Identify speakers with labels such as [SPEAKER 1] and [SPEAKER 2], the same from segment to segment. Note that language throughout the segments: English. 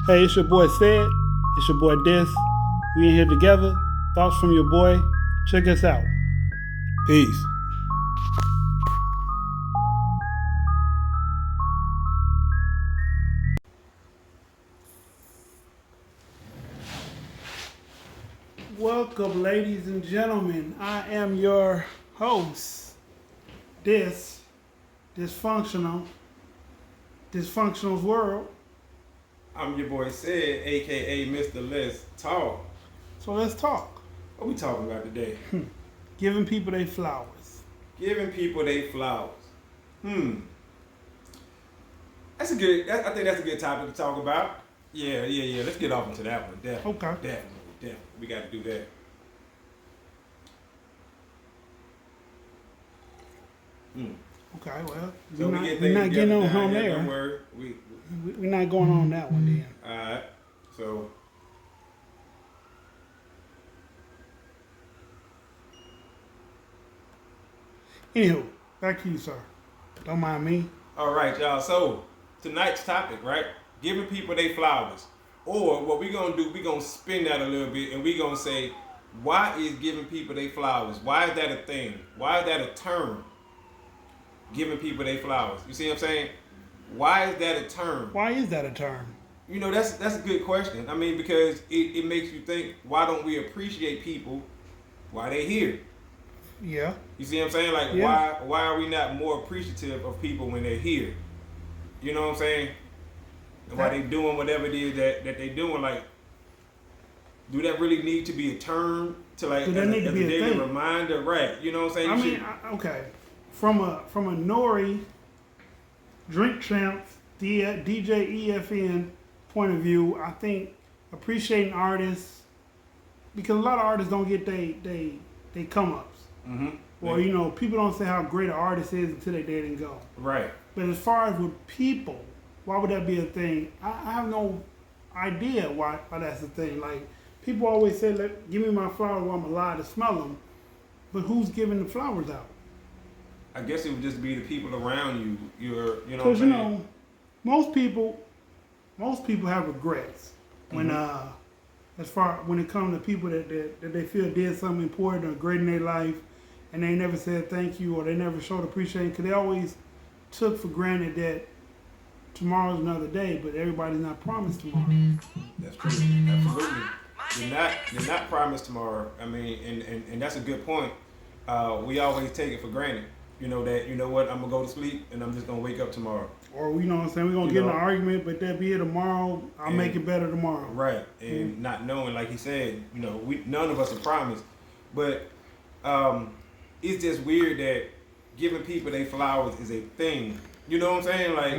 [SPEAKER 1] Hey, it's your boy Sid. It's your boy Dis. We in here together. Thoughts from your boy. Check us out. Peace. Welcome, ladies and gentlemen. I am your host, Dysfunctional's World.
[SPEAKER 2] I'm your boy Sid, aka Mr. Let's Talk.
[SPEAKER 1] So let's talk.
[SPEAKER 2] What we talking about today?
[SPEAKER 1] Giving people their flowers.
[SPEAKER 2] Giving people their flowers. That's a good. I think that's a good topic to talk about. Yeah. Let's get off into that one. Definitely.
[SPEAKER 1] Okay.
[SPEAKER 2] Definitely. We got to do that.
[SPEAKER 1] Okay, well,
[SPEAKER 2] So
[SPEAKER 1] we're not getting on there.
[SPEAKER 2] Don't worry.
[SPEAKER 1] We're not going on that one then.
[SPEAKER 2] All right. So.
[SPEAKER 1] Anywho, back to you, sir. Don't mind me.
[SPEAKER 2] All right, y'all. So tonight's topic, right? Giving people their flowers. Or what we gonna do? We gonna spin that a little bit, and we gonna say, why is giving people their flowers? Why is that a thing? Why is that a term? Giving people their flowers. You see what I'm saying? Why is that a term?
[SPEAKER 1] Why is that a term?
[SPEAKER 2] You know, that's a good question. I mean, because it makes you think, why don't we appreciate people while they here?
[SPEAKER 1] Yeah.
[SPEAKER 2] You see what I'm saying? Like,
[SPEAKER 1] Yeah.
[SPEAKER 2] why are we not more appreciative of people when they're here? You know what I'm saying? And why they doing whatever it is that they doing? Like, do that really need to be a term to like
[SPEAKER 1] Do that need to be a
[SPEAKER 2] daily
[SPEAKER 1] thing?
[SPEAKER 2] reminder? Right. You know what I'm saying?
[SPEAKER 1] Okay. From a Nori, Drink Champs, DJ EFN point of view, I think appreciating artists, because a lot of artists don't get they come ups.
[SPEAKER 2] Mm-hmm.
[SPEAKER 1] Or, you know, people don't say how great an artist is until they dead and go.
[SPEAKER 2] Right.
[SPEAKER 1] But as far as with people, why would that be a thing? I have no idea why that's a thing. Like, people always say, give me my flowers while I'm alive to smell them. But who's giving the flowers out?
[SPEAKER 2] I guess it would just be the people around you. You know what I'm
[SPEAKER 1] Because,
[SPEAKER 2] saying?
[SPEAKER 1] you know, most people have regrets when when it comes to people that they feel did something important or great in their life, and they never said thank you or they never showed appreciation, because they always took for granted that tomorrow's another day, but everybody's not promised tomorrow.
[SPEAKER 2] That's true. Absolutely. You're not promised tomorrow. I mean, and that's a good point. We always take it for granted. You know that, you know what, I'm gonna go to sleep and I'm just gonna wake up tomorrow.
[SPEAKER 1] Or, you know what I'm saying, we're gonna get in an argument, but that be it tomorrow, I'll make it better tomorrow.
[SPEAKER 2] Right. And not knowing, like he said, you know, none of us are promised. But it's just weird that giving people their flowers is a thing. You know what I'm saying? Like,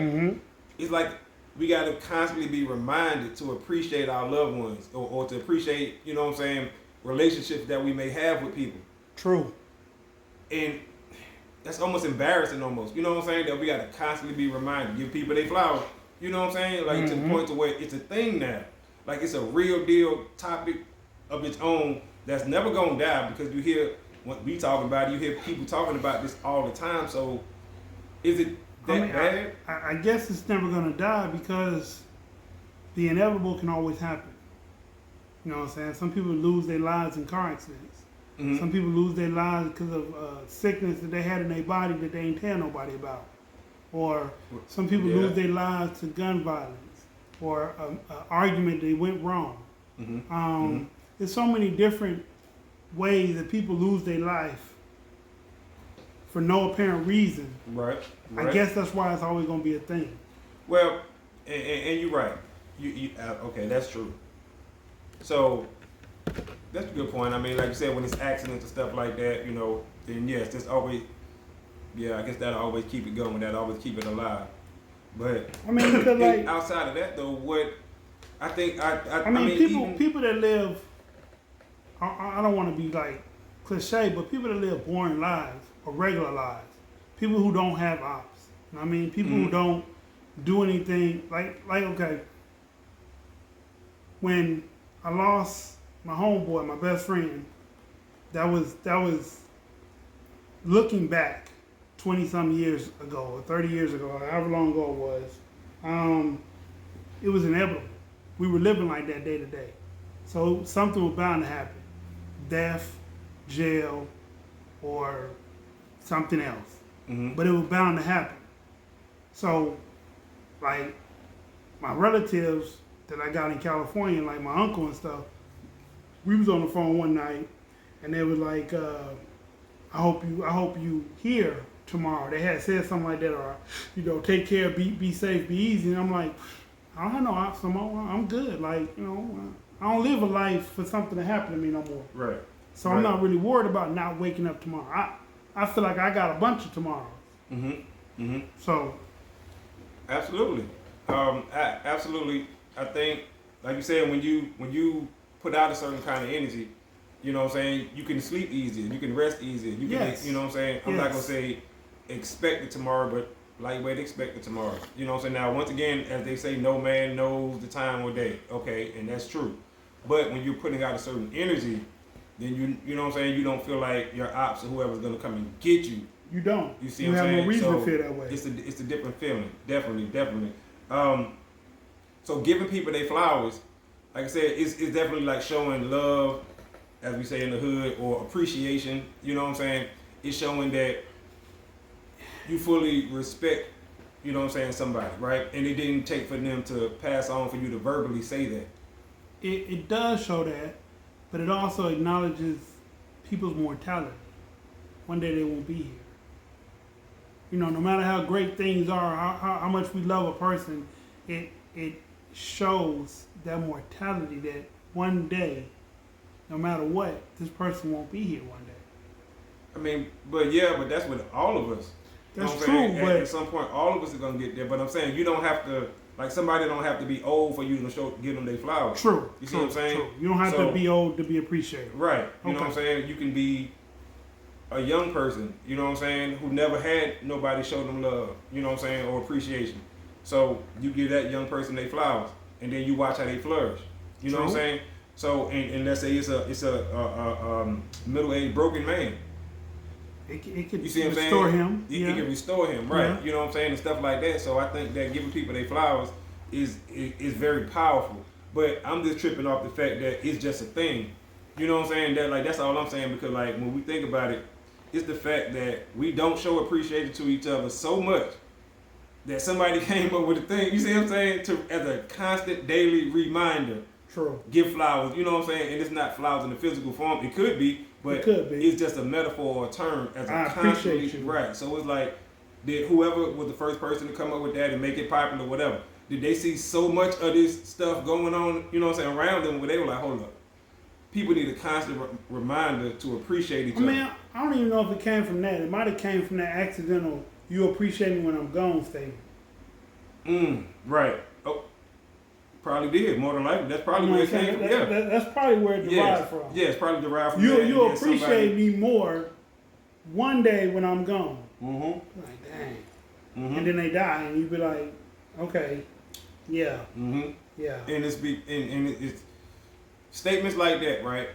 [SPEAKER 2] it's like we got to constantly be reminded to appreciate our loved ones, or to appreciate, you know what I'm saying, relationships that we may have with people.
[SPEAKER 1] True.
[SPEAKER 2] And that's almost embarrassing almost. You know what I'm saying? That we got to constantly be reminded, give people their flowers. You know what I'm saying? Like, to the point to where it's a thing now. Like, it's a real deal topic of its own that's never going to die, because you hear what we talking about, you hear people talking about this all the time. So is it bad?
[SPEAKER 1] I guess it's never going to die, because the inevitable can always happen. You know what I'm saying? Some people lose their lives in car accidents.
[SPEAKER 2] Mm-hmm.
[SPEAKER 1] Some people lose their lives because of sickness that they had in their body that they ain't tell nobody about. Or some people lose their lives to gun violence, or an argument that went wrong. There's so many different ways that people lose their life for no apparent reason.
[SPEAKER 2] Right.
[SPEAKER 1] I guess that's why it's always going to be a thing.
[SPEAKER 2] Well, and you're right. Okay, that's true. So that's a good point. I mean, like you said, when it's accidents and stuff like that, you know, then yes, there's always, I guess that'll always keep it going. That'll always keep it alive. But
[SPEAKER 1] I mean, because like
[SPEAKER 2] outside of that, though, what I think
[SPEAKER 1] I mean, people that live, I don't want to be like cliche, but people that live boring lives or regular lives, people who don't have ops. You know what I mean, people who don't do anything like okay, when I lost my homeboy, my best friend, that was looking back 20-some years ago or 30 years ago, however long ago it was inevitable. we were living like that day to day. So something was bound to happen. Death, jail, or something else.
[SPEAKER 2] Mm-hmm.
[SPEAKER 1] But it was bound to happen. So, like, my relatives that I got in California, like my uncle and stuff, we was on the phone one night, and they was like, I hope you here tomorrow. They had said something like that, or, you know, take care, be safe, be easy. And I'm like, I don't know, I'm good. Like, you know, I don't live a life for something to happen to me no more.
[SPEAKER 2] Right.
[SPEAKER 1] So I'm not really worried about not waking up tomorrow. I feel like I got a bunch of tomorrows.
[SPEAKER 2] Mm-hmm. Mm-hmm.
[SPEAKER 1] So.
[SPEAKER 2] Absolutely. Absolutely. I think, like you said, when you put out a certain kind of energy, you know what I'm saying, you can sleep easier, you can rest easier, you can,
[SPEAKER 1] Yes.
[SPEAKER 2] you know what I'm saying. I'm
[SPEAKER 1] Yes.
[SPEAKER 2] not gonna say expect it tomorrow, but lightweight expect it tomorrow. You know what I'm saying. Now, once again, as they say, no man knows the time or day. Okay, and that's true. But when you're putting out a certain energy, then you know what I'm saying, you don't feel like your ops or whoever's gonna come and get you.
[SPEAKER 1] You don't.
[SPEAKER 2] You see
[SPEAKER 1] you
[SPEAKER 2] what I'm
[SPEAKER 1] have
[SPEAKER 2] saying?
[SPEAKER 1] no reason
[SPEAKER 2] So
[SPEAKER 1] to feel that way.
[SPEAKER 2] It's a different feeling. Definitely. So giving people their flowers, like I said, it's definitely like showing love, as we say in the hood, or appreciation. You know what I'm saying? It's showing that you fully respect, you know what I'm saying, somebody, right? And it didn't take for them to pass on for you to verbally say that.
[SPEAKER 1] It does show that, but it also acknowledges people's mortality. One day they won't be here. You know, no matter how great things are, how much we love a person, it shows that mortality that one day, no matter what, this person won't be here one day.
[SPEAKER 2] I mean, but that's with all of us.
[SPEAKER 1] That's
[SPEAKER 2] you know what I'm
[SPEAKER 1] true,
[SPEAKER 2] saying?
[SPEAKER 1] but
[SPEAKER 2] At some point, all of us are gonna get there. But I'm saying you don't have to, like, somebody don't have to be old for you to give them their flowers.
[SPEAKER 1] true.
[SPEAKER 2] You see what I'm saying?
[SPEAKER 1] True. You don't have to be old to be appreciated.
[SPEAKER 2] Right. You know what I'm
[SPEAKER 1] Okay.
[SPEAKER 2] saying? You can be a young person, you know what I'm saying, who never had nobody show them love, you know what I'm saying, or appreciation. So you give that young person their flowers, and then you watch how they flourish. You know what I'm
[SPEAKER 1] True.
[SPEAKER 2] saying? So and let's say it's a middle-aged broken man.
[SPEAKER 1] It could
[SPEAKER 2] You see what I'm saying?
[SPEAKER 1] restore him.
[SPEAKER 2] It can restore him, right?
[SPEAKER 1] Yeah.
[SPEAKER 2] You know what I'm saying, and stuff like that. So I think that giving people their flowers is very powerful. But I'm just tripping off the fact that it's just a thing. You know what I'm saying? That, like, that's all I'm saying, because, like, when we think about it, it's the fact that we don't show appreciation to each other so much that somebody came up with a thing. You see what I'm saying? As a constant daily reminder.
[SPEAKER 1] True.
[SPEAKER 2] Give flowers. You know what I'm saying? And it's not flowers in the physical form. It could be, but
[SPEAKER 1] It could be.
[SPEAKER 2] it's just a metaphor or a term as a
[SPEAKER 1] I
[SPEAKER 2] constantly
[SPEAKER 1] appreciate you.
[SPEAKER 2] right. So it's like, did whoever was the first person to come up with that and make it popular, whatever? Did they see so much of this stuff going on? You know what I'm saying, around them, where they were like, hold up. People need a constant reminder to appreciate each other.
[SPEAKER 1] I mean, I don't even know if it came from that. It might have came from that accidental "you appreciate me when I'm gone" statement.
[SPEAKER 2] Right. Oh, probably did. More than likely, that's probably
[SPEAKER 1] You know
[SPEAKER 2] where
[SPEAKER 1] what
[SPEAKER 2] it
[SPEAKER 1] I'm
[SPEAKER 2] came from.
[SPEAKER 1] saying?
[SPEAKER 2] Yeah.
[SPEAKER 1] That's probably where it derived from.
[SPEAKER 2] Yeah, it's probably derived from
[SPEAKER 1] You
[SPEAKER 2] that.
[SPEAKER 1] you
[SPEAKER 2] and then
[SPEAKER 1] appreciate me more one day when I'm gone.
[SPEAKER 2] Mm-hmm.
[SPEAKER 1] Like, dang.
[SPEAKER 2] Mm-hmm.
[SPEAKER 1] And then they die, and you be like, okay, yeah,
[SPEAKER 2] Mm-hmm.
[SPEAKER 1] yeah.
[SPEAKER 2] And it's statements like that, right?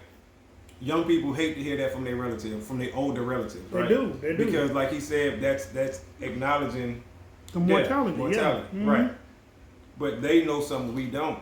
[SPEAKER 2] Young people hate to hear that from their relatives, from their older relatives,
[SPEAKER 1] They
[SPEAKER 2] right?
[SPEAKER 1] do, they do.
[SPEAKER 2] Because, like he said, that's acknowledging
[SPEAKER 1] The mortality,
[SPEAKER 2] mortality,
[SPEAKER 1] yeah. Mhm.
[SPEAKER 2] right? But they know something we don't.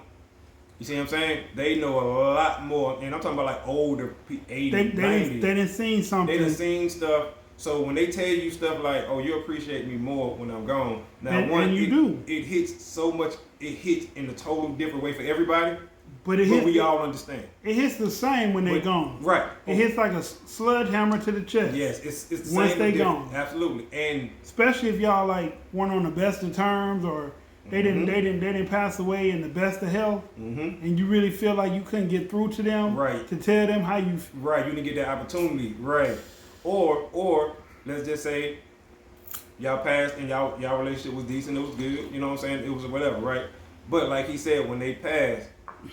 [SPEAKER 2] You see what I'm saying? They know a lot more, and I'm talking about like older, 80,
[SPEAKER 1] They
[SPEAKER 2] 90.
[SPEAKER 1] done seen something.
[SPEAKER 2] They done seen stuff. So when they tell you stuff like, "Oh, you appreciate me more when I'm gone," now
[SPEAKER 1] And you do.
[SPEAKER 2] it hits so much. It hits in a total different way for everybody,
[SPEAKER 1] but
[SPEAKER 2] but we all understand.
[SPEAKER 1] it hits the same when they
[SPEAKER 2] But-
[SPEAKER 1] gone.
[SPEAKER 2] Right.
[SPEAKER 1] It hits like a sledgehammer to the chest.
[SPEAKER 2] Yes, it's the
[SPEAKER 1] Once
[SPEAKER 2] same.
[SPEAKER 1] they
[SPEAKER 2] but different.
[SPEAKER 1] gone.
[SPEAKER 2] Absolutely. And
[SPEAKER 1] Especially if y'all like weren't on the best of terms, or they
[SPEAKER 2] Mm-hmm.
[SPEAKER 1] didn't pass away in the best of health, and you really feel like you couldn't get through to them,
[SPEAKER 2] Right.
[SPEAKER 1] to tell them how you.
[SPEAKER 2] right, you didn't get that opportunity. Right. Or let's just say y'all passed and y'all relationship was decent, it was good, you know what I'm saying? It was whatever, right? But like he said, when they pass,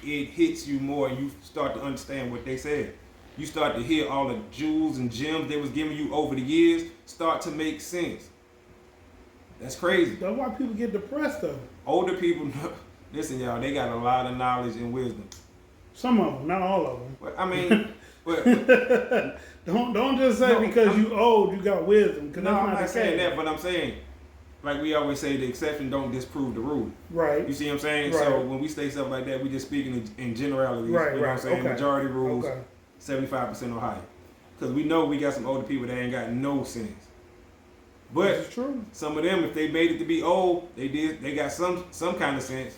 [SPEAKER 2] it hits you more and you start to understand what they said. You start to hear all the jewels and gems they was giving you over the years start to make sense. That's crazy.
[SPEAKER 1] That's why people get depressed though.
[SPEAKER 2] Older people, listen, y'all, they got a lot of knowledge and wisdom.
[SPEAKER 1] Some of them, not all of them.
[SPEAKER 2] But I mean, but
[SPEAKER 1] Don't just say
[SPEAKER 2] No,
[SPEAKER 1] because
[SPEAKER 2] I'm-
[SPEAKER 1] you old you got wisdom. Cause
[SPEAKER 2] no,
[SPEAKER 1] that's
[SPEAKER 2] I'm
[SPEAKER 1] not
[SPEAKER 2] not
[SPEAKER 1] the
[SPEAKER 2] saying
[SPEAKER 1] case.
[SPEAKER 2] that, but I'm saying like we always say, the exception don't disprove the rule.
[SPEAKER 1] Right.
[SPEAKER 2] You see what I'm saying?
[SPEAKER 1] Right.
[SPEAKER 2] So when we say stuff like that, we just speaking in generalities.
[SPEAKER 1] Right,
[SPEAKER 2] You know what I'm
[SPEAKER 1] right.
[SPEAKER 2] saying?
[SPEAKER 1] Okay.
[SPEAKER 2] Majority rules,
[SPEAKER 1] Okay.
[SPEAKER 2] 75% or higher. Because we know we got some older people that ain't got no sense. But
[SPEAKER 1] This is true.
[SPEAKER 2] some of them, if they made it to be old, they got some kind of sense.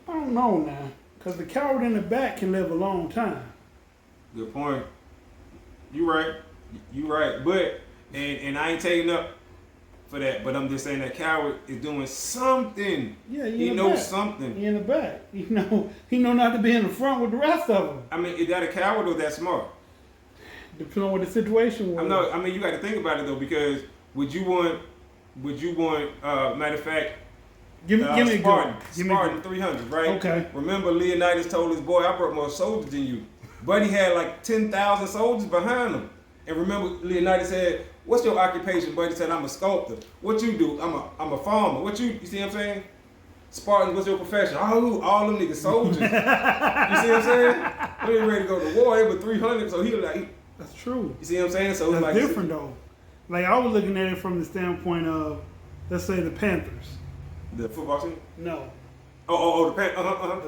[SPEAKER 1] I don't know now, because the coward in the back can live a long time.
[SPEAKER 2] Good point. You right. You right. But and I ain't taking up for that, but I'm just saying that coward is doing something.
[SPEAKER 1] Yeah,
[SPEAKER 2] He
[SPEAKER 1] in the
[SPEAKER 2] knows
[SPEAKER 1] back.
[SPEAKER 2] something.
[SPEAKER 1] He in the back. He know not to be in the front with the rest of them.
[SPEAKER 2] I mean, is that a coward or that smart?
[SPEAKER 1] Depending on what the situation was.
[SPEAKER 2] I mean, you got to think about it though, because would you want? Matter of fact,
[SPEAKER 1] give me a
[SPEAKER 2] Spartan,
[SPEAKER 1] good. Give me a
[SPEAKER 2] Spartan
[SPEAKER 1] good.
[SPEAKER 2] 300, right?
[SPEAKER 1] Okay.
[SPEAKER 2] Remember, Leonidas told his boy, "I brought more soldiers than you," but he had like 10,000 soldiers behind him. And remember, Leonidas said, "What's your occupation?" Buddy said, "I'm a sculptor." What you do? I'm a farmer. What you see what I'm saying? Spartans, what's your profession? Oh, all them niggas soldiers. You see what I'm saying? We ain't ready to go to war. They were 300, so he was like,
[SPEAKER 1] That's true.
[SPEAKER 2] you see what I'm saying? So
[SPEAKER 1] That's
[SPEAKER 2] like
[SPEAKER 1] different though. Like I was looking at it from the standpoint of, let's say the Panthers.
[SPEAKER 2] The football team.
[SPEAKER 1] No,
[SPEAKER 2] The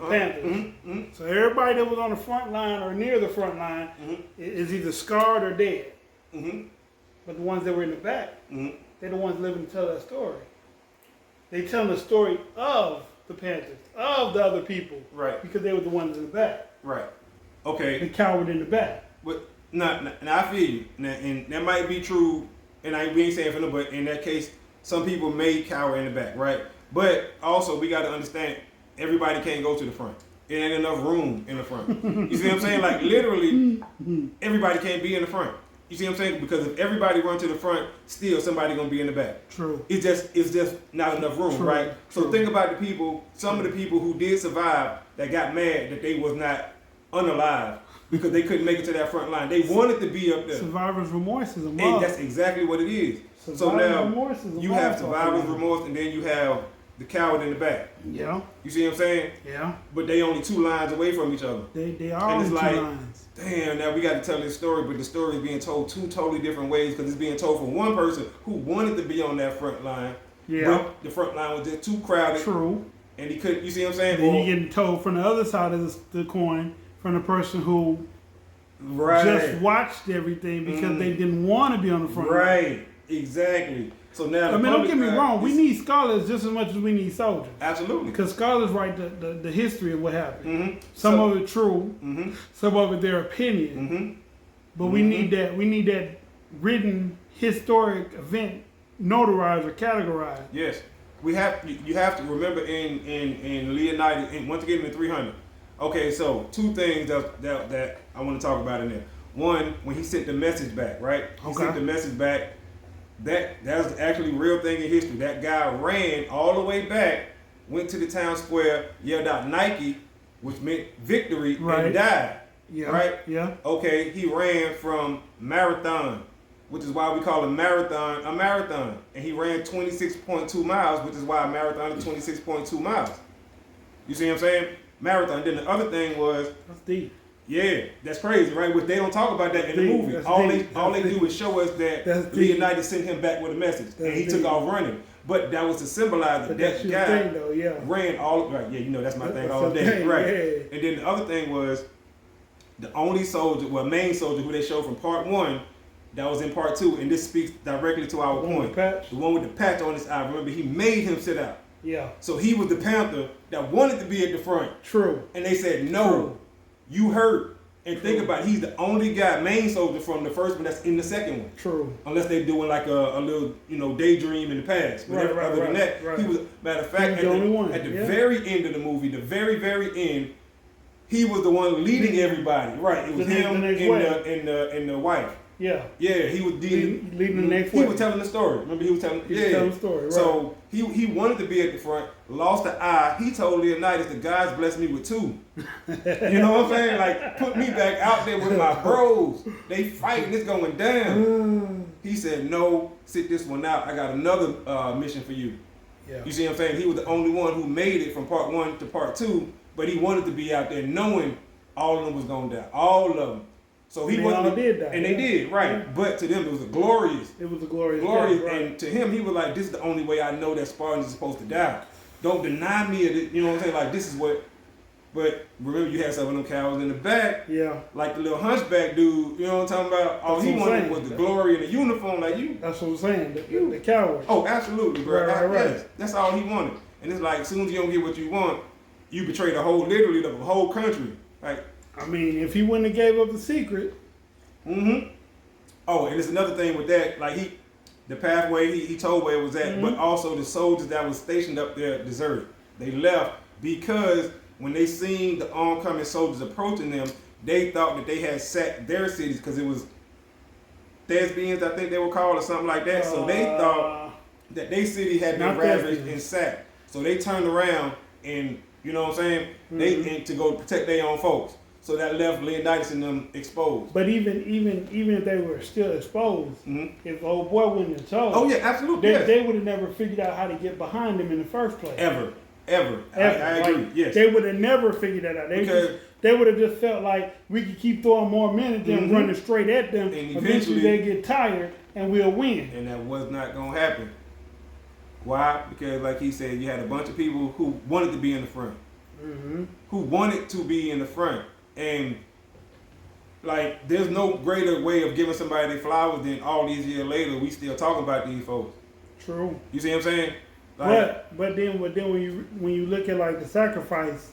[SPEAKER 1] Panthers.
[SPEAKER 2] Mm-hmm.
[SPEAKER 1] So everybody that was on the front line or near the front line is either scarred or dead.
[SPEAKER 2] Mm-hmm.
[SPEAKER 1] But the ones that were in the back,
[SPEAKER 2] Mm-hmm.
[SPEAKER 1] they're the ones living to tell that story. They tell the story of the Panthers, of the other people,
[SPEAKER 2] Right.
[SPEAKER 1] because they were the ones in the back,
[SPEAKER 2] Right. Okay.
[SPEAKER 1] the coward in the back.
[SPEAKER 2] But now I feel you. Now, and that might be true, and we ain't saying for no, but in that case, some people may cower in the back, right? But also we got to understand, everybody can't go to the front. It ain't enough room in the front. You see what I'm saying? Like literally, everybody can't be in the front. You see what I'm saying? Because if everybody run to the front, still somebody gonna be in the back.
[SPEAKER 1] True.
[SPEAKER 2] It's just not enough room,
[SPEAKER 1] True,
[SPEAKER 2] right? So
[SPEAKER 1] true.
[SPEAKER 2] think about the people, some of the people who did survive that got mad that they was not unalive because they couldn't make it to that front line. They wanted to be up there.
[SPEAKER 1] Survivor's remorse is a
[SPEAKER 2] And
[SPEAKER 1] must.
[SPEAKER 2] that's exactly what it is. So
[SPEAKER 1] Survivor's
[SPEAKER 2] now
[SPEAKER 1] remorse is a
[SPEAKER 2] you have
[SPEAKER 1] must.
[SPEAKER 2] survivor's remorse, and then you have the coward in the back.
[SPEAKER 1] Yeah,
[SPEAKER 2] You see what I'm saying?
[SPEAKER 1] yeah.
[SPEAKER 2] But they only 2 lines away from each other.
[SPEAKER 1] They are
[SPEAKER 2] And
[SPEAKER 1] on
[SPEAKER 2] it's
[SPEAKER 1] two
[SPEAKER 2] like,
[SPEAKER 1] lines.
[SPEAKER 2] Damn, now we got to tell this story, but the story is being told 2 totally different ways because it's being told from one person who wanted to be on that front line.
[SPEAKER 1] Yeah.
[SPEAKER 2] But the front line was just too crowded,
[SPEAKER 1] True.
[SPEAKER 2] and he couldn't. You see what I'm saying?
[SPEAKER 1] Then
[SPEAKER 2] Or-
[SPEAKER 1] you're getting told from the other side of the coin from the person who
[SPEAKER 2] right,
[SPEAKER 1] just watched everything because they didn't want to be on the front line.
[SPEAKER 2] right, exactly. So now,
[SPEAKER 1] I
[SPEAKER 2] the
[SPEAKER 1] mean, don't
[SPEAKER 2] public
[SPEAKER 1] get me
[SPEAKER 2] eye
[SPEAKER 1] wrong. We
[SPEAKER 2] is-
[SPEAKER 1] need scholars just as much as we need soldiers.
[SPEAKER 2] absolutely.
[SPEAKER 1] Because scholars write the history of what happened.
[SPEAKER 2] Mm-hmm.
[SPEAKER 1] Some of it true,
[SPEAKER 2] Mm-hmm.
[SPEAKER 1] some of it their opinion.
[SPEAKER 2] Mm-hmm.
[SPEAKER 1] But we need that. We need that written historic event notarized or categorized.
[SPEAKER 2] Yes, we have. You have to remember in Leonidas, and once again in the 300. Okay, so 2 things that I want to talk about in there. One, when he sent the message back, right? He
[SPEAKER 1] Okay.
[SPEAKER 2] sent the message back. That's actually a real thing in history. That guy ran all the way back, went to the town square, yelled out Nike, which meant victory,
[SPEAKER 1] Right.
[SPEAKER 2] and died.
[SPEAKER 1] Yeah.
[SPEAKER 2] Right?
[SPEAKER 1] Yeah.
[SPEAKER 2] Okay, he ran from Marathon, which is why we call a marathon. And he ran 26.2 miles, which is why a marathon is 26.2 miles. You see what I'm saying? Marathon. Then the other thing was,
[SPEAKER 1] That's deep.
[SPEAKER 2] yeah, that's crazy, right? But they don't talk about that in the
[SPEAKER 1] Deep.
[SPEAKER 2] movie.
[SPEAKER 1] That's
[SPEAKER 2] All
[SPEAKER 1] deep.
[SPEAKER 2] they
[SPEAKER 1] That's
[SPEAKER 2] do
[SPEAKER 1] deep.
[SPEAKER 2] is show us that
[SPEAKER 1] That's deep.
[SPEAKER 2] Leonidas sent him back with a message, and
[SPEAKER 1] That's
[SPEAKER 2] he took
[SPEAKER 1] deep.
[SPEAKER 2] off running. But that was to symbolize that
[SPEAKER 1] But
[SPEAKER 2] that
[SPEAKER 1] that's your
[SPEAKER 2] guy
[SPEAKER 1] thing, though. Yeah.
[SPEAKER 2] ran all right. Yeah, you know that's my thing
[SPEAKER 1] That's
[SPEAKER 2] all
[SPEAKER 1] your
[SPEAKER 2] day,
[SPEAKER 1] thing,
[SPEAKER 2] right?
[SPEAKER 1] yeah.
[SPEAKER 2] And then the other thing was the only soldier, main soldier who they showed from part 1, that was in part 2, and this speaks directly to our
[SPEAKER 1] The one with
[SPEAKER 2] point.
[SPEAKER 1] the patch?
[SPEAKER 2] The one with the patch on his eye. Remember, he made him sit out.
[SPEAKER 1] Yeah.
[SPEAKER 2] So he was the Panther that wanted to be at the front,
[SPEAKER 1] True.
[SPEAKER 2] and they said, "No,
[SPEAKER 1] True.
[SPEAKER 2] you hurt." And think
[SPEAKER 1] True.
[SPEAKER 2] about it, he's the only guy, main soldier from the first one that's in the second one.
[SPEAKER 1] True.
[SPEAKER 2] Unless they're doing like a little, daydream in the past. But
[SPEAKER 1] Right,
[SPEAKER 2] other than that,
[SPEAKER 1] right.
[SPEAKER 2] he was, matter of fact,
[SPEAKER 1] He was the only one,
[SPEAKER 2] at the
[SPEAKER 1] yeah.
[SPEAKER 2] very end of the movie, the very, very end, he was the one leading everybody. Right. It was
[SPEAKER 1] The next-
[SPEAKER 2] him
[SPEAKER 1] the next
[SPEAKER 2] and
[SPEAKER 1] wave.
[SPEAKER 2] and the wife.
[SPEAKER 1] Yeah.
[SPEAKER 2] Yeah, he was leading
[SPEAKER 1] Leading the next
[SPEAKER 2] He
[SPEAKER 1] wave.
[SPEAKER 2] was telling the story. Remember, he was telling.
[SPEAKER 1] He was
[SPEAKER 2] yeah.
[SPEAKER 1] telling the story, right.
[SPEAKER 2] So he wanted to be at the front, lost the eye. He told Leonidas, "The God's blessed me with 2." You know what I'm saying? Like, put me back out there with my bros. They fighting. It's going down. He said, "No, sit this one out. I got another mission for you."
[SPEAKER 1] Yeah.
[SPEAKER 2] You see what I'm saying? He was the only one who made it from part 1 to part 2, but he wanted to be out there knowing all of them was going down. All of them. So he
[SPEAKER 1] They
[SPEAKER 2] wasn't.
[SPEAKER 1] all did that,
[SPEAKER 2] and
[SPEAKER 1] yeah.
[SPEAKER 2] they did, right?
[SPEAKER 1] Yeah.
[SPEAKER 2] But to them, it was a glorious.
[SPEAKER 1] It was a glorious
[SPEAKER 2] Glorious,
[SPEAKER 1] death, right.
[SPEAKER 2] and to him, he was like, "This is the only way I know that Spartans are supposed to die. Don't deny me of it." You know what I'm saying? Like, this is what. But remember, you had some of them cowards in the back,
[SPEAKER 1] Yeah,
[SPEAKER 2] like the little hunchback dude. You know what I'm talking about? All
[SPEAKER 1] That's
[SPEAKER 2] he
[SPEAKER 1] what I'm
[SPEAKER 2] wanted
[SPEAKER 1] saying.
[SPEAKER 2] was the glory and the uniform, like you.
[SPEAKER 1] that's what I'm saying. The coward.
[SPEAKER 2] Oh, absolutely, bro.
[SPEAKER 1] Right.
[SPEAKER 2] Yes, that's all he wanted. And it's like, as soon as you don't get what you want, you betray literally the whole country. Like,
[SPEAKER 1] I mean, if he wouldn't have gave up the secret,
[SPEAKER 2] Oh, and there's another thing with that. Like the pathway, he told where it was at, but also the soldiers that was stationed up there deserted. They left because when they seen the oncoming soldiers approaching them, they thought that they had sacked their cities because it was Thespians, I think they were called, or something like that. So they thought that their city had been
[SPEAKER 1] Not
[SPEAKER 2] ravaged
[SPEAKER 1] Thespians.
[SPEAKER 2] and sacked. So they turned around and, you know what I'm saying, they and to go protect their own folks. So that left Leonidas and them exposed.
[SPEAKER 1] but even if they were still exposed, if old boy wouldn't have told,
[SPEAKER 2] Oh yeah, absolutely. Yes.
[SPEAKER 1] they would have never figured out how to get behind him in the first place.
[SPEAKER 2] Ever. I agree.
[SPEAKER 1] Like,
[SPEAKER 2] Yes.
[SPEAKER 1] They would have never figured that out. They would have just felt like we could keep throwing more men at them, running straight at them.
[SPEAKER 2] And
[SPEAKER 1] Eventually they get tired and we'll win.
[SPEAKER 2] And that was not gonna happen. Why? Because like he said, you had a bunch of people who wanted to be in the front. Who wanted to be in the front. And like there's no greater way of giving somebody their flowers than all these years later we still talking about these folks.
[SPEAKER 1] True.
[SPEAKER 2] You see what I'm saying? Like,
[SPEAKER 1] But then when you look at like the sacrifice,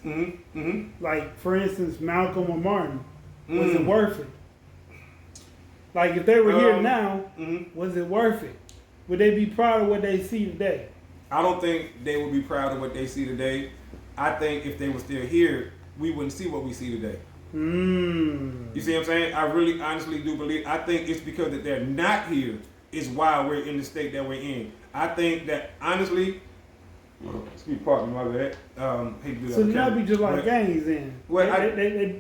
[SPEAKER 1] like for instance Malcolm or Martin, was it worth it? Like if they were here now, was it worth it? Would they be proud of what they see today?
[SPEAKER 2] I don't think they would be proud of what they see today. I think if they were still here, we wouldn't see what we see today. You see what I'm saying? I really honestly do believe. I think it's because that they're not here is why we're in the state that we're in. I think that honestly, excuse me, pardon me, my bad. Hate to do that.
[SPEAKER 1] So that'd be just like gangs then.
[SPEAKER 2] Well,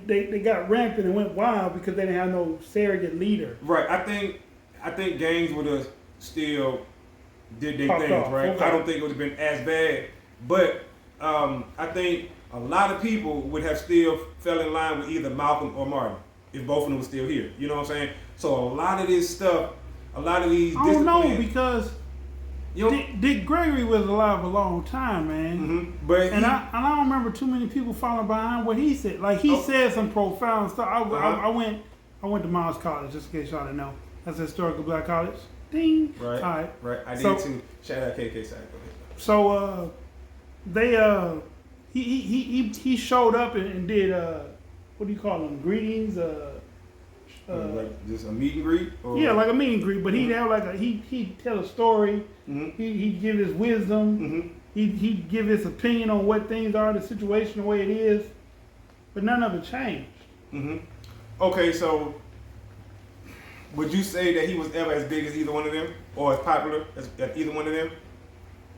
[SPEAKER 1] they got rampant and went wild because they didn't have no surrogate leader.
[SPEAKER 2] Right. I think gangs would have still did their
[SPEAKER 1] Popped
[SPEAKER 2] things,
[SPEAKER 1] off,
[SPEAKER 2] right?
[SPEAKER 1] okay.
[SPEAKER 2] I don't think it would have been as bad, but I think a lot of people would have still fell in line with either Malcolm or Martin if both of them were still here. You know what I'm saying? So a lot of this stuff, a lot of these
[SPEAKER 1] I don't know
[SPEAKER 2] disciplines,
[SPEAKER 1] because Dick Gregory was alive a long time, man.
[SPEAKER 2] but
[SPEAKER 1] I don't remember too many people following behind what he said. Like he said some profound stuff. I went to Miles College, just in case y'all didn't know. That's a historical black college. Ding.
[SPEAKER 2] Right.
[SPEAKER 1] All right.
[SPEAKER 2] Right. I did too. Shout out KK side.
[SPEAKER 1] So he showed up and did what do you call them? Greetings.
[SPEAKER 2] Like just a meet and greet. Or?
[SPEAKER 1] Yeah, like a meet and greet, but he'd have like he'd tell a story. He'd give his wisdom. He'd give his opinion on what things are, the situation, the way it is. But none of it changed.
[SPEAKER 2] Okay, so would you say that he was ever as big as either one of them, or as popular as either one of them?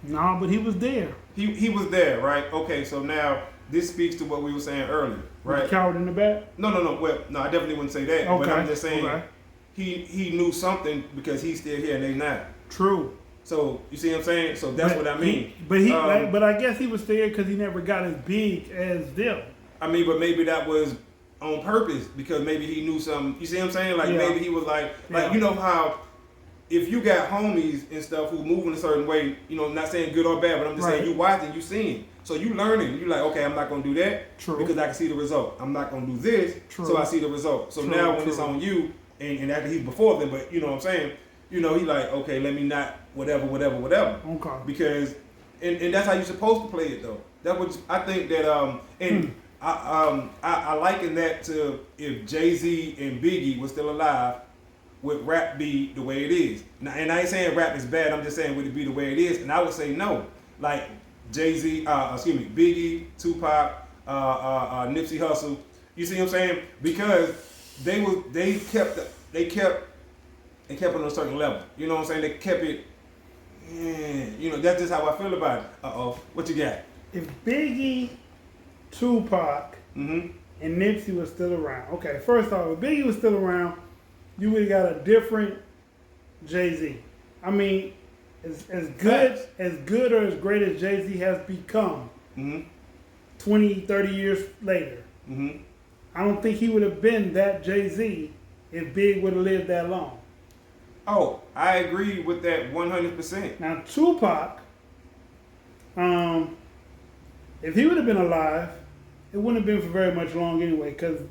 [SPEAKER 1] No, but he was there.
[SPEAKER 2] He was there, right? Okay, so now this speaks to what we were saying earlier, right?
[SPEAKER 1] The coward in the back.
[SPEAKER 2] No. Well, no, I definitely wouldn't say that.
[SPEAKER 1] Okay.
[SPEAKER 2] But I'm just saying he knew something because he's still here and they not.
[SPEAKER 1] True.
[SPEAKER 2] So you see what I'm saying? So that's what I mean.
[SPEAKER 1] But I guess he was there because he never got as big as them.
[SPEAKER 2] I mean, but maybe that was on purpose because maybe he knew something. You see what I'm saying? Like maybe he was like you know how if you got homies and stuff who move in a certain way, you know, not saying good or bad, but I'm just saying you watching, you seeing. So you learning. You like, okay, I'm not gonna do that because I can see the result. I'm not gonna do this, so I see the result. So now when it's on you, and after he's before them, but you know what I'm saying? You know, he like, okay, let me not whatever.
[SPEAKER 1] Okay.
[SPEAKER 2] Because and that's how you're supposed to play it though. That was I think that I liken that to if Jay-Z and Biggie were still alive, would rap be the way it is? Now, and I ain't saying rap is bad, I'm just saying would it be the way it is? And I would say no. Like Jay-Z, Biggie, Tupac, Nipsey Hussle. You see what I'm saying? Because they kept it on a certain level. You know what I'm saying? They kept it. You know, that's just how I feel about it. What you got?
[SPEAKER 1] If Biggie, Tupac, and Nipsey was still around. Okay, first off, if Biggie was still around, you would have got a different Jay-Z. I mean, as good or as great as Jay-Z has become 20, 30 years later, I don't think he would have been that Jay-Z if Big would have lived that long.
[SPEAKER 2] Oh, I agree with that 100%.
[SPEAKER 1] Now Tupac, if he would have been alive, it wouldn't have been for very much long anyway, because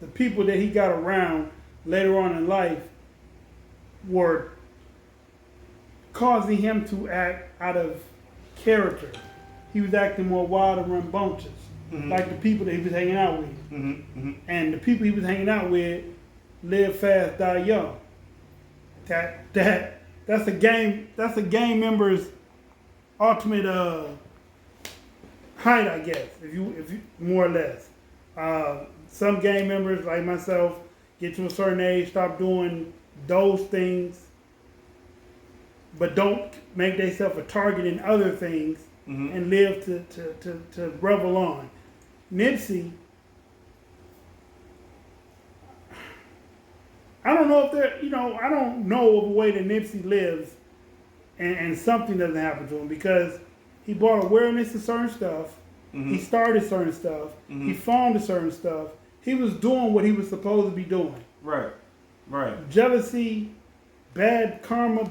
[SPEAKER 1] the people that he got around later on in life were causing him to act out of character. He was acting more wild and rambunctious, like the people that he was hanging out with. And the people he was hanging out with live fast, die young. That's a gang member's ultimate height, I guess, if you more or less. Some gang members like myself get to a certain age, stop doing those things, but don't make themselves a target in other things and live to revel on. Nipsey, I don't know if I don't know of a way that Nipsey lives and something doesn't happen to him, because he brought awareness to certain stuff. He started certain stuff. He founded certain stuff. He was doing what he was supposed to be doing.
[SPEAKER 2] Right.
[SPEAKER 1] Jealousy, bad karma,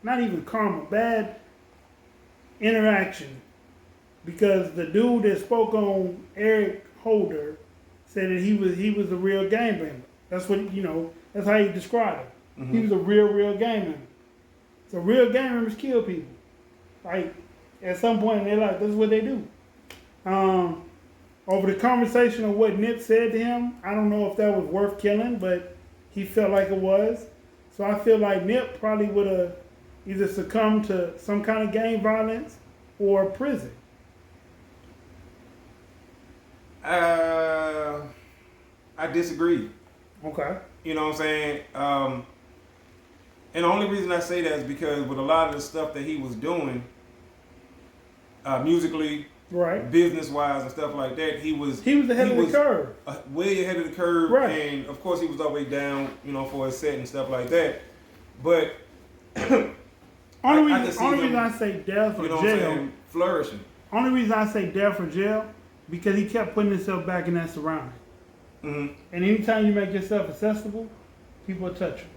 [SPEAKER 1] not even karma, bad interaction. Because the dude that spoke on Eric Holder said that he was a real gang member. That's what, that's how he described it. He was a real gang member. So real gang members kill people. Like, at some point in their life, that's what they do. Over the conversation of what Nip said to him, I don't know if that was worth killing, but he felt like it was. So I feel like Nip probably would have either succumbed to some kind of gang violence or prison.
[SPEAKER 2] I disagree.
[SPEAKER 1] Okay.
[SPEAKER 2] You know what I'm saying? And the only reason I say that is because with a lot of the stuff that he was doing, musically,
[SPEAKER 1] right,
[SPEAKER 2] business-wise and stuff like that, he was
[SPEAKER 1] ahead of the curve.
[SPEAKER 2] Way ahead of the curve,
[SPEAKER 1] right.
[SPEAKER 2] And of course he was always down, for his set and stuff like that. But
[SPEAKER 1] only reason I say death or jail,
[SPEAKER 2] flourishing.
[SPEAKER 1] Only reason I say death or jail, because he kept putting himself back in that surrounding. And anytime you make yourself accessible, people will touch you.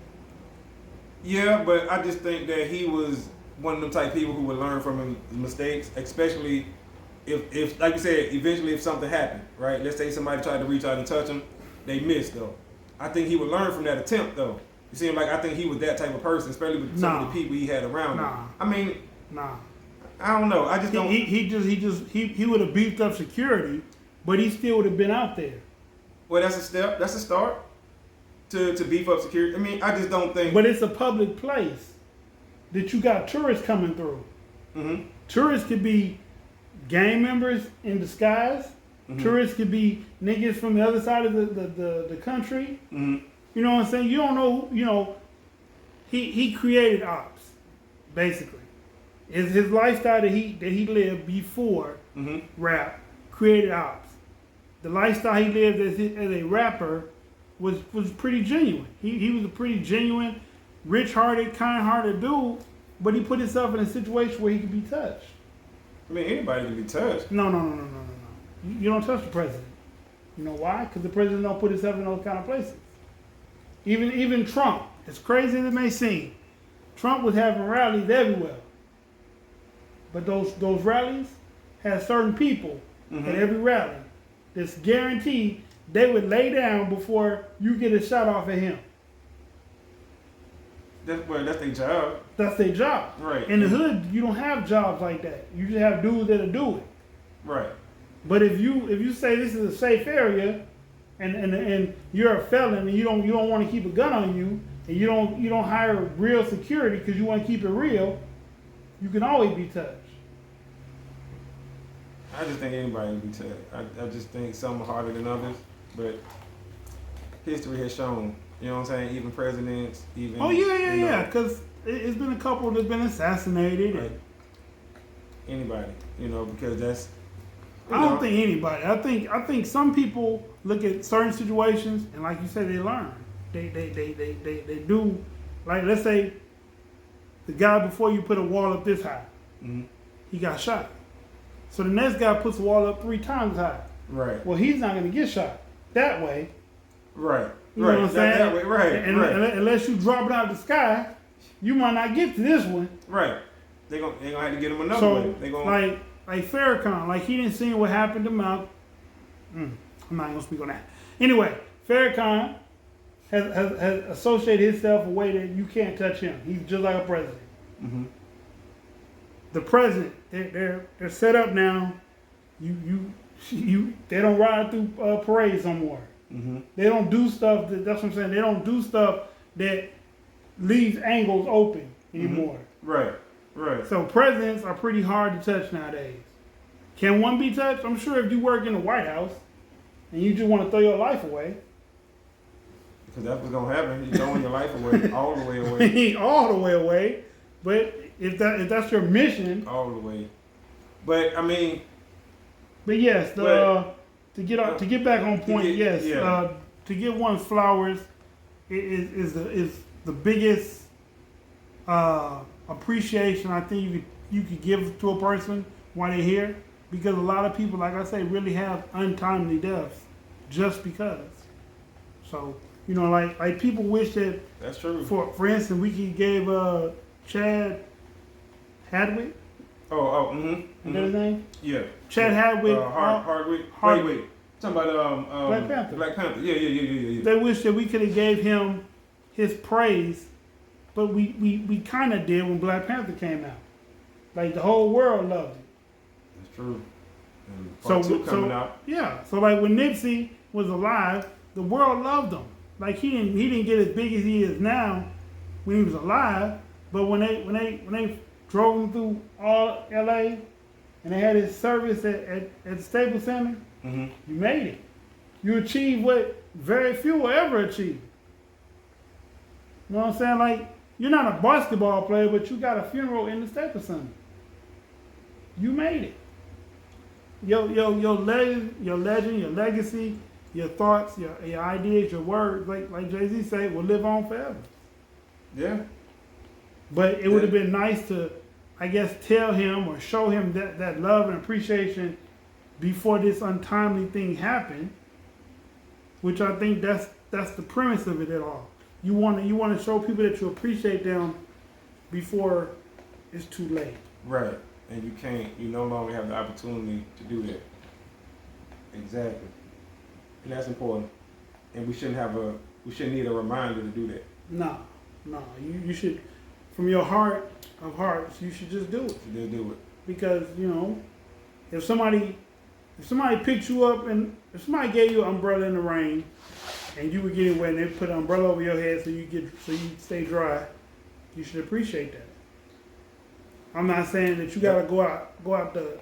[SPEAKER 2] Yeah, but I just think that he was one of them type people who would learn from his mistakes, especially if like you said, eventually if something happened, right? Let's say somebody tried to reach out and touch him, they missed though. I think he would learn from that attempt though. You see, like I think he was that type of person, especially with some of the people he had around him. I mean, I don't know. I just don't.
[SPEAKER 1] He would have beefed up security, but he still would have been out there.
[SPEAKER 2] Well, that's a step. That's a start to beef up security. I mean, I just don't think.
[SPEAKER 1] But it's a public place that you got tourists coming through. Tourists could be gang members in disguise. Tourists could be niggas from the other side of the country. You know what I'm saying? You don't know. He created ops, basically. His lifestyle that he lived before rap created ops. The lifestyle he lived as a rapper was pretty genuine. He was a pretty genuine, rich-hearted, kind-hearted dude, but he put himself in a situation where he could be touched.
[SPEAKER 2] I mean, anybody can be touched.
[SPEAKER 1] No. You don't touch the president. You know why? Because the president don't put himself in those kind of places. Even Trump, as crazy as it may seem, Trump was having rallies everywhere. But those rallies had certain people at every rally that's guaranteed they would lay down before you get a shot off at him.
[SPEAKER 2] That's their job.
[SPEAKER 1] That's their job.
[SPEAKER 2] Right.
[SPEAKER 1] In the hood, you don't have jobs like that. You just have dudes that'll do it.
[SPEAKER 2] Right.
[SPEAKER 1] But if you say this is a safe area, and you're a felon and you don't want to keep a gun on you, and you don't hire real security because you want to keep it real, you can always be touched.
[SPEAKER 2] I just think anybody can be touched. I just think some are harder than others, but history has shown. You know what I'm saying? Even presidents, even.
[SPEAKER 1] Oh yeah. Because it's been a couple that's been assassinated.
[SPEAKER 2] Right. Anybody, because that's.
[SPEAKER 1] I don't think anybody. I think some people look at certain situations and, like you said, they learn. They do. Like, let's say the guy before you put a wall up this high, he got shot. So the next guy puts the wall up 3 times high.
[SPEAKER 2] Right.
[SPEAKER 1] Well, he's not going to get shot that way.
[SPEAKER 2] Right.
[SPEAKER 1] You know
[SPEAKER 2] Right.
[SPEAKER 1] what I'm
[SPEAKER 2] That
[SPEAKER 1] saying?
[SPEAKER 2] way. Right.
[SPEAKER 1] And
[SPEAKER 2] right.
[SPEAKER 1] unless you drop it out of the sky, you might not get to this one.
[SPEAKER 2] Right. They gonna have to get him another
[SPEAKER 1] So,
[SPEAKER 2] way. They gonna
[SPEAKER 1] like Farrakhan, like he didn't see what happened to Malcolm. I'm not gonna speak on that. Anyway, Farrakhan has associated himself a way that you can't touch him. He's just like a president.
[SPEAKER 2] Mm-hmm.
[SPEAKER 1] The president, they're set up now. They don't ride through parades no more.
[SPEAKER 2] Mm-hmm.
[SPEAKER 1] They don't do stuff. That's what I'm saying. They don't do stuff that leaves angles open anymore.
[SPEAKER 2] Right. Right.
[SPEAKER 1] So presidents are pretty hard to touch nowadays. Can one be touched? I'm sure if you work in the White House and you just want to throw your life away.
[SPEAKER 2] Because that's what's gonna happen. You're throwing your life away, all the way away,
[SPEAKER 1] All the way away. But if that's your mission.
[SPEAKER 2] all the way. But I mean,
[SPEAKER 1] But yes, to get back on point, to give one flowers is the biggest appreciation I think you could give to a person while they're here, because a lot of people, like I say, really have untimely deaths just because. So like people wish that
[SPEAKER 2] that's true.
[SPEAKER 1] for instance we could give Chad Hadwick.
[SPEAKER 2] Mm-hmm.
[SPEAKER 1] Is that his name?
[SPEAKER 2] Yeah.
[SPEAKER 1] Chad Hadwick.
[SPEAKER 2] Hardwick. Wait. Talking about
[SPEAKER 1] Black Panther.
[SPEAKER 2] Black Panther. Yeah.
[SPEAKER 1] They wish that we could have gave him his praise, but we kind of did when Black Panther came out. Like the whole world loved it.
[SPEAKER 2] That's true. And part two coming out.
[SPEAKER 1] Yeah. So like when Nipsey was alive, the world loved him. Like he didn't get as big as he is now when he was alive, but when they drove him through all LA and they had his service at the Staples Center,
[SPEAKER 2] Mm-hmm.
[SPEAKER 1] you made it. You achieved what very few will ever achieve. You know what I'm saying? Like, you're not a basketball player, but you got a funeral in the Staples Center. You made it. Your legend, your legacy, your thoughts, your ideas, your words, like Jay-Z say, will live on forever.
[SPEAKER 2] Yeah.
[SPEAKER 1] But it would have been nice to, I guess, tell him or show him that love and appreciation before this untimely thing happened, which I think that's the premise of it at all. You want to show people that you appreciate them before it's too late.
[SPEAKER 2] Right. And you no longer have the opportunity to do that. Exactly. And that's important. And we shouldn't need a reminder to do that.
[SPEAKER 1] No. You should, from your heart of hearts, you should just do it.
[SPEAKER 2] You should do it.
[SPEAKER 1] Because, if somebody picked you up and if somebody gave you an umbrella in the rain and you were getting wet and they put an umbrella over your head so you stay dry, you should appreciate that. I'm not saying that you gotta go out the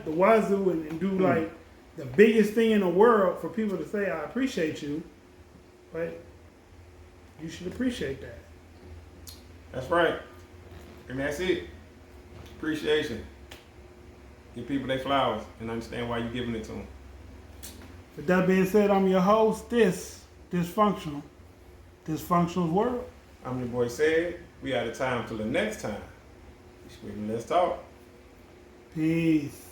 [SPEAKER 1] wazoo and do like the biggest thing in the world for people to say I appreciate you, but you should appreciate that.
[SPEAKER 2] That's right. And that's it. Appreciation. Give people their flowers and understand why you're giving it to them.
[SPEAKER 1] With that being said, I'm your host, Dysfunctional's World.
[SPEAKER 2] I'm your boy Said. We out of time till the next time. Let's talk.
[SPEAKER 1] Peace.